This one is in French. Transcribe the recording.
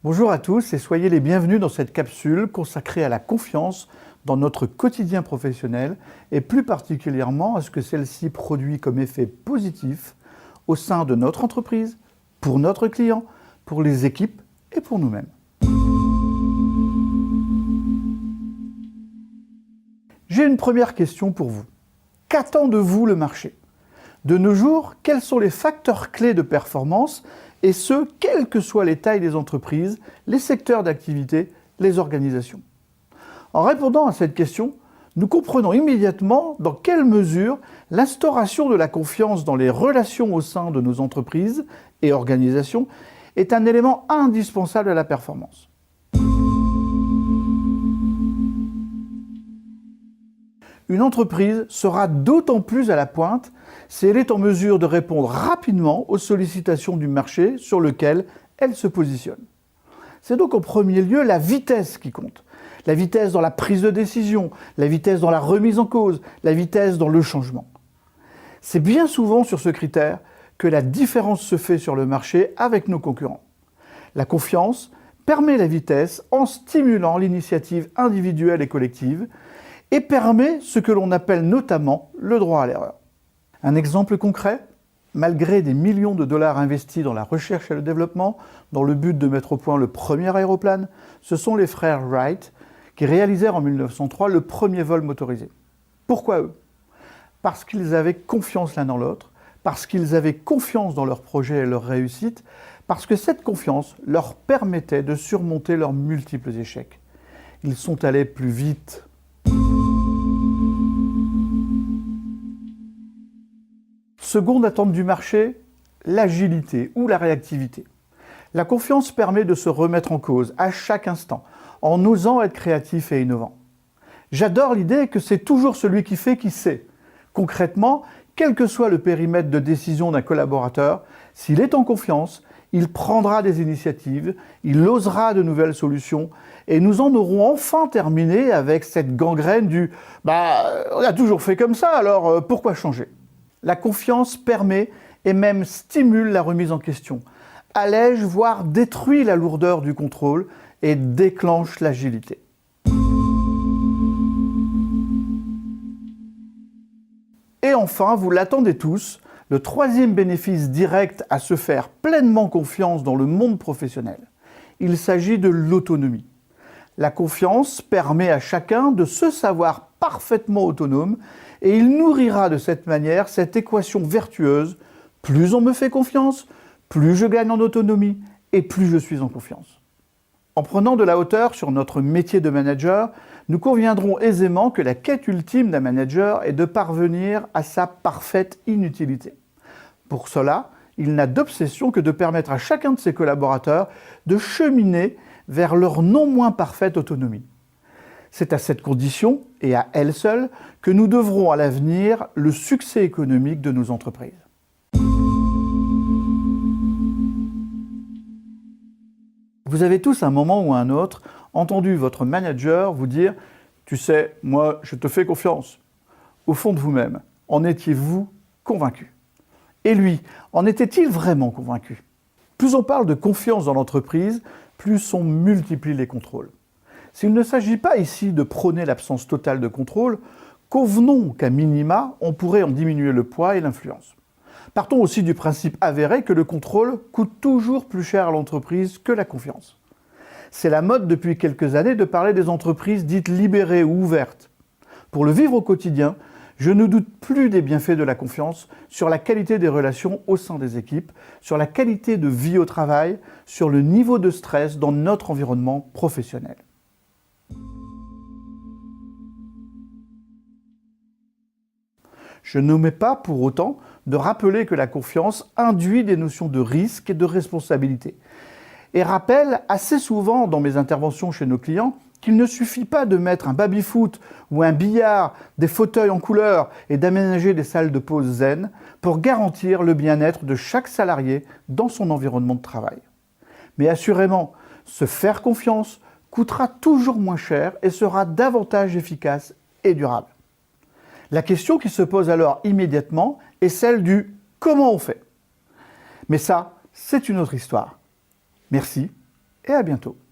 Bonjour à tous et soyez les bienvenus dans cette capsule consacrée à la confiance dans notre quotidien professionnel et plus particulièrement à ce que celle-ci produit comme effet positif au sein de notre entreprise, pour notre client, pour les équipes et pour nous-mêmes. J'ai une première question pour vous. Qu'attend de vous le marché ? De nos jours, quels sont les facteurs clés de performance et ce, quelles que soient les tailles des entreprises, les secteurs d'activité, les organisations? En répondant à cette question, nous comprenons immédiatement dans quelle mesure l'instauration de la confiance dans les relations au sein de nos entreprises et organisations est un élément indispensable à la performance. Une entreprise sera d'autant plus à la pointe si elle est en mesure de répondre rapidement aux sollicitations du marché sur lequel elle se positionne. C'est donc en premier lieu la vitesse qui compte. La vitesse dans la prise de décision, la vitesse dans la remise en cause, la vitesse dans le changement. C'est bien souvent sur ce critère que la différence se fait sur le marché avec nos concurrents. La confiance permet la vitesse en stimulant l'initiative individuelle et collective et permet ce que l'on appelle notamment le droit à l'erreur. Un exemple concret, malgré des millions de dollars investis dans la recherche et le développement, dans le but de mettre au point le premier aéroplane, ce sont les frères Wright qui réalisèrent en 1903 le premier vol motorisé. Pourquoi eux ? Parce qu'ils avaient confiance l'un dans l'autre, parce qu'ils avaient confiance dans leur projet et leur réussite, parce que cette confiance leur permettait de surmonter leurs multiples échecs. Ils sont allés plus vite. Seconde attente du marché, l'agilité ou la réactivité. La confiance permet de se remettre en cause à chaque instant, en osant être créatif et innovant. J'adore l'idée que c'est toujours celui qui fait qui sait. Concrètement, quel que soit le périmètre de décision d'un collaborateur, s'il est en confiance, il prendra des initiatives, il osera de nouvelles solutions et nous en aurons enfin terminé avec cette gangrène du « on a toujours fait comme ça, alors pourquoi changer ?» La confiance permet et même stimule la remise en question, allège voire détruit la lourdeur du contrôle et déclenche l'agilité. Et enfin, vous l'attendez tous, le troisième bénéfice direct à se faire pleinement confiance dans le monde professionnel. Il s'agit de l'autonomie. La confiance permet à chacun de se savoir parfaitement autonome et il nourrira de cette manière cette équation vertueuse. Plus on me fait confiance, plus je gagne en autonomie et plus je suis en confiance. En prenant de la hauteur sur notre métier de manager, nous conviendrons aisément que la quête ultime d'un manager est de parvenir à sa parfaite inutilité. Pour cela, il n'a d'obsession que de permettre à chacun de ses collaborateurs de cheminer vers leur non moins parfaite autonomie. C'est à cette condition, et à elle seule, que nous devrons à l'avenir le succès économique de nos entreprises. Vous avez tous à un moment ou à un autre entendu votre manager vous dire « Tu sais, moi, je te fais confiance ». Au fond de vous-même, en étiez-vous convaincu ? Et lui, en était-il vraiment convaincu ? Plus on parle de confiance dans l'entreprise, plus on multiplie les contrôles. S'il ne s'agit pas ici de prôner l'absence totale de contrôle, convenons qu'à minima, on pourrait en diminuer le poids et l'influence. Partons aussi du principe avéré que le contrôle coûte toujours plus cher à l'entreprise que la confiance. C'est la mode depuis quelques années de parler des entreprises dites libérées ou ouvertes. Pour le vivre au quotidien, je ne doute plus des bienfaits de la confiance sur la qualité des relations au sein des équipes, sur la qualité de vie au travail, sur le niveau de stress dans notre environnement professionnel. Je n'omets pas pour autant de rappeler que la confiance induit des notions de risque et de responsabilité. Et rappelle assez souvent dans mes interventions chez nos clients qu'il ne suffit pas de mettre un baby-foot ou un billard, des fauteuils en couleur et d'aménager des salles de pause zen pour garantir le bien-être de chaque salarié dans son environnement de travail. Mais assurément, se faire confiance coûtera toujours moins cher et sera davantage efficace et durable. La question qui se pose alors immédiatement est celle du « comment on fait ?» Mais ça, c'est une autre histoire. Merci et à bientôt.